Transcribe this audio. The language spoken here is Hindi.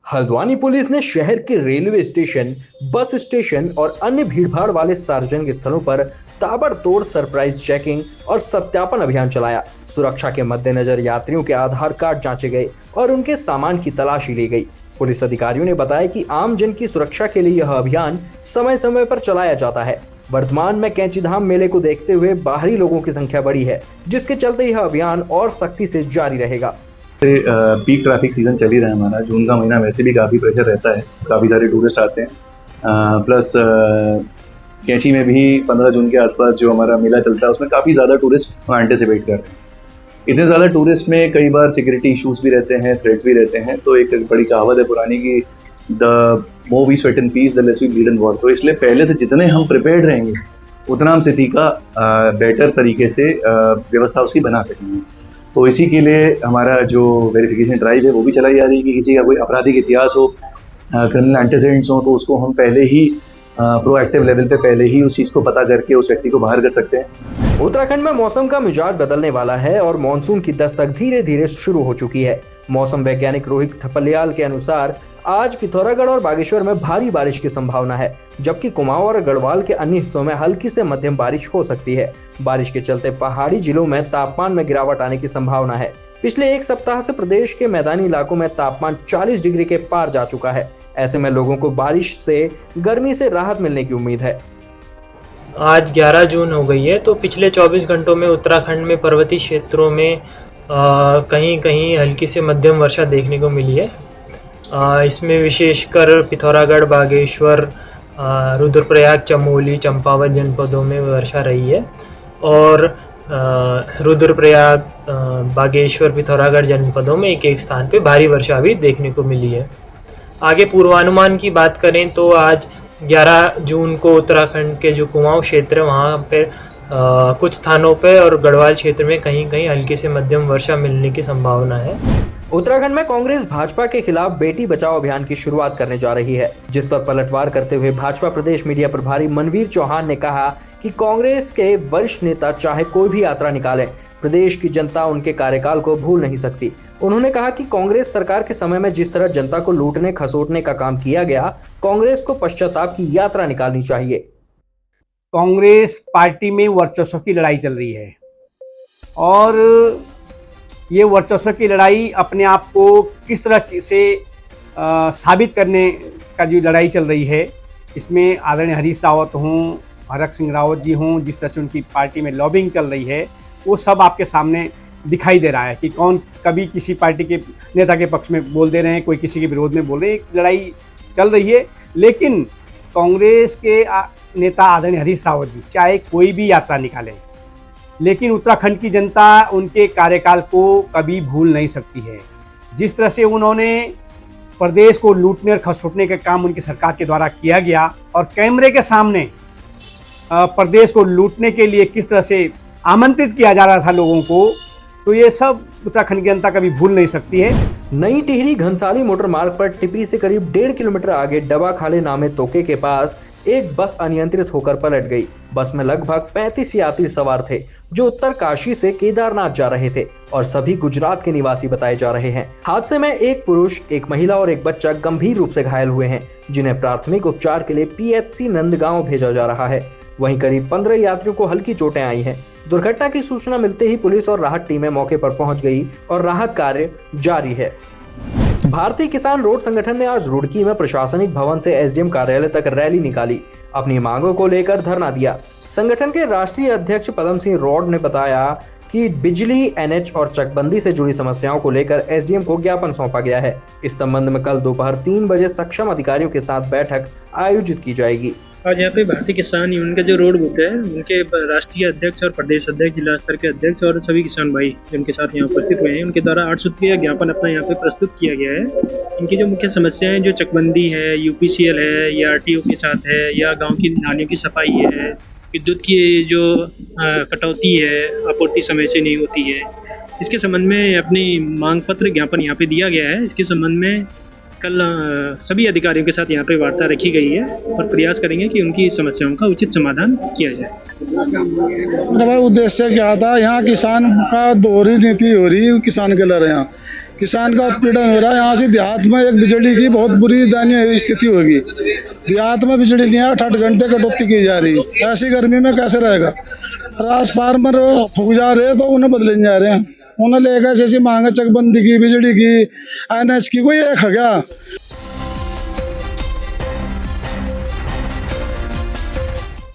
हल्द्वानी पुलिस ने शहर के रेलवे स्टेशन, बस स्टेशन और अन्य भीड़भाड़ वाले सार्वजनिक स्थलों पर ताबड़तोड़ सरप्राइज चेकिंग और सत्यापन अभियान चलाया। सुरक्षा के मद्देनजर यात्रियों के आधार कार्ड जांचे गए और उनके सामान की तलाशी ली गई। पुलिस अधिकारियों ने बताया कि आम जन की सुरक्षा के लिए यह अभियान समय समय पर चलाया जाता है। वर्तमान में कैंचीधाम मेले को देखते हुए बाहरी लोगों की संख्या बढ़ी है, जिसके चलते यह अभियान और सख्ती से जारी रहेगा। पीक ट्रैफिक सीज़न चल ही रहा है हमारा। जून का महीना वैसे भी काफ़ी प्रेशर रहता है, काफ़ी सारे टूरिस्ट आते हैं। प्लस कैंची में भी 15 जून के आसपास जो हमारा मेला चलता है उसमें काफ़ी ज़्यादा टूरिस्ट एंटिसिपेट कर रहे हैं। इतने ज़्यादा टूरिस्ट में कई बार सिक्योरिटी इश्यूज़ भी रहते हैं, थ्रेट्स भी रहते हैं। तो एक बड़ी कहावत है पुरानी कि the more we sweat in peace the less we bleed in war. तो इसलिए पहले से जितने हम प्रिपेयर्ड रहेंगे उतना हम स्थिति का बेटर तरीके से व्यवस्था उसकी बना सकेंगे। तो इसी के लिए हमारा जो वेरिफिकेशन ड्राइव है वो भी चलाई जा रही है कि किसी का कोई आपराधिक इतिहास हो, क्रिमिनल एंटीसेडेंट्स हो, तो उसको हम पहले ही प्रोएक्टिव लेवल पे पहले ही उस चीज़ को पता करके उस व्यक्ति को बाहर कर सकते हैं। उत्तराखंड में मौसम का मिजाज बदलने वाला है और मानसून की दस्तक धीरे धीरे शुरू हो चुकी है। मौसम वैज्ञानिक रोहित थपलियाल के अनुसार आज पिथौरागढ़ और बागेश्वर में भारी बारिश की संभावना है, जबकि कुमाऊं और गढ़वाल के अन्य हिस्सों में हल्की से मध्यम बारिश हो सकती है। बारिश के चलते पहाड़ी जिलों में तापमान में गिरावट आने की संभावना है। पिछले एक सप्ताह से प्रदेश के मैदानी इलाकों में तापमान 40 डिग्री के पार जा चुका है। ऐसे में लोगों को बारिश से गर्मी से राहत मिलने की उम्मीद है। आज 11 जून हो गई है, तो पिछले 24 घंटों में उत्तराखंड में पर्वतीय क्षेत्रों में कहीं कहीं हल्की से मध्यम वर्षा देखने को मिली है। इसमें विशेषकर पिथौरागढ़, बागेश्वर, रुद्रप्रयाग, चमोली, चंपावत जनपदों में वर्षा रही है और रुद्रप्रयाग, बागेश्वर, पिथौरागढ़ जनपदों में एक एक स्थान पे भारी वर्षा भी देखने को मिली है। आगे पूर्वानुमान की बात करें तो आज 11 जून को उत्तराखंड के जो कुमाऊं क्षेत्र है वहाँ पे कुछ स्थानों पे और गढ़वाल क्षेत्र में कहीं कहीं हल्की से मध्यम वर्षा मिलने की संभावना है। उत्तराखंड में कांग्रेस भाजपा के खिलाफ बेटी बचाओ अभियान की शुरुआत करने जा रही है, जिस पर पलटवार करते हुए भाजपा प्रदेश मीडिया प्रभारी मनवीर चौहान ने कहा कि कांग्रेस के वरिष्ठ नेता चाहे कोई भी यात्रा निकालें, प्रदेश की जनता उनके कार्यकाल को भूल नहीं सकती। उन्होंने कहा कि कांग्रेस सरकार के समय में जिस तरह जनता को लूटने खसोटने का काम किया गया, कांग्रेस को पश्चाताप की यात्रा निकालनी चाहिए। कांग्रेस पार्टी में वर्चस्व की लड़ाई चल रही है और ये वर्चस्व की लड़ाई अपने आप को किस तरह से साबित करने का जो लड़ाई चल रही है, इसमें आदरणीय हरीश रावत हों, हरक सिंह रावत जी हों, जिस तरह से उनकी पार्टी में लॉबिंग चल रही है वो सब आपके सामने दिखाई दे रहा है कि कौन कभी किसी पार्टी के नेता के पक्ष में बोल दे रहे हैं, कोई किसी के विरोध में बोल रहे हैं। एक लड़ाई चल रही है, लेकिन कांग्रेस के नेता आदरणीय हरीश रावत जी चाहे कोई भी यात्रा निकालें, लेकिन उत्तराखंड की जनता उनके कार्यकाल को कभी भूल नहीं सकती है। जिस तरह से उन्होंने प्रदेश को लूटने और खसोटने का काम उनकी सरकार के द्वारा किया गया और कैमरे के सामने प्रदेश को लूटने के लिए किस तरह से आमंत्रित किया जा रहा था लोगों को, तो ये सब उत्तराखंड की जनता कभी भूल नहीं सकती है। नई टिहरी घनसाली मोटर मार्ग पर टिपरी से करीब 1.5 किलोमीटर आगे डबा खाले नामे तोके के पास एक बस अनियंत्रित होकर पलट गई। बस में लगभग 35 यात्री सवार थे, जो उत्तरकाशी से केदारनाथ जा रहे थे और सभी गुजरात के निवासी बताए जा रहे हैं। हादसे में एक पुरुष, एक महिला और एक बच्चा गंभीर रूप से घायल हुए हैं, जिन्हें प्राथमिक उपचार के लिए पीएचसी नंदगांव भेजा जा रहा है। वहीं करीब 15 यात्रियों को हल्की चोटें आई हैं। दुर्घटना की सूचना मिलते ही पुलिस और राहत टीमें मौके पर पहुंच गई और राहत कार्य जारी है। भारतीय किसान रोड संगठन ने आज रुड़की में प्रशासनिक भवन से एसडीएम कार्यालय तक रैली निकाली, अपनी मांगों को लेकर धरना दिया। संगठन के राष्ट्रीय अध्यक्ष पदम सिंह रॉड ने बताया कि बिजली, एनएच और चकबंदी से जुड़ी समस्याओं को लेकर एसडीएम को ज्ञापन सौंपा गया है। इस संबंध में कल दोपहर 3 बजे सक्षम अधिकारियों के साथ बैठक आयोजित की जाएगी। आज यहाँ पे भारतीय किसान यूनियन का जो रोड बुक है, उनके राष्ट्रीय अध्यक्ष और प्रदेश अध्यक्ष, जिला स्तर के अध्यक्ष और सभी किसान भाई जिनके साथ यहाँ उपस्थित हुए हैं, उनके द्वारा 8 सूत्रीय ज्ञापन अपना यहाँ पे प्रस्तुत किया गया है। इनकी जो मुख्य समस्याएं जो चकबंदी है, यूपीसीएल है या आरटीओ के साथ है, या गाँव की नालियों की सफाई है, विद्युत की जो कटौती है, आपूर्ति समय से नहीं होती है, इसके संबंध में अपनी मांग पत्र ज्ञापन यहाँ पे दिया गया है। इसके संबंध में कल सभी अधिकारियों के साथ यहाँ पे वार्ता रखी गई है और प्रयास करेंगे कि उनकी समस्याओं का उचित समाधान किया जाए। भाई उद्देश्य क्या था, यहाँ किसान का दोहरी नीति हो रही है, किसान के लड़ यहाँ किसान का उत्पीड़न हो रहा है। यहाँ से देहात में एक बिजली की बहुत बुरी दयनीय स्थिति होगी। देहात में बिजली नहीं है, 8 घंटे कटौती की जा रही है। ऐसी गर्मी में कैसे रहेगा? ट्रांसफार्मर फूक जा रहे हैं तो उन्हें बदले नहीं जा रहे हैं। उन्हें लेकर जैसी मांग है चकबंदी की, बिजली की, NH की, कोई एक है क्या?